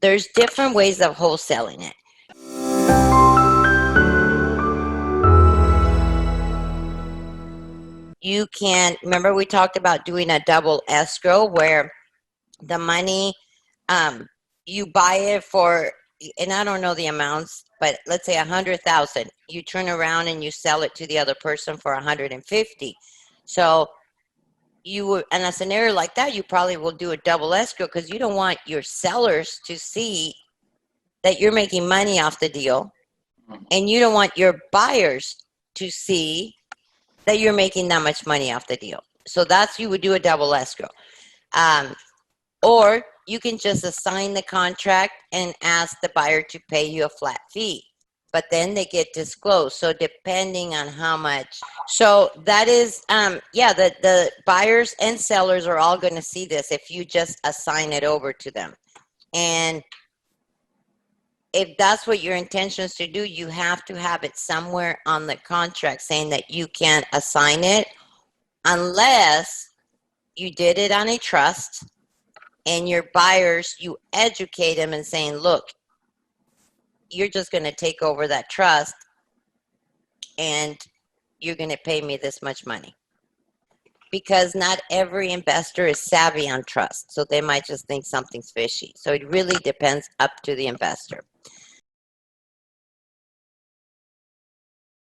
there's different ways of wholesaling it. You can, remember we talked about doing a double escrow where the money, you buy it for, and I don't know the amounts, but let's say 100,000. You turn around and you sell it to the other person for 150. So you would, in a scenario like that, you probably will do a double escrow because you don't want your sellers to see that you're making money off the deal, and you don't want your buyers to see that you're making that much money off the deal. So that's, you would do a double escrow. Or you can just assign the contract and ask the buyer to pay you a flat fee, but then they get disclosed. So depending on how much, so that is, yeah, the buyers and sellers are all going to see this if you just assign it over to them. And if that's what your intention is to do, you have to have it somewhere on the contract saying that you can't assign it unless you did it on a trust. And your buyers, you educate them and saying, look, you're just going to take over that trust and you're going to pay me this much money. Because not every investor is savvy on trust. So they might just think something's fishy. So it really depends up to the investor.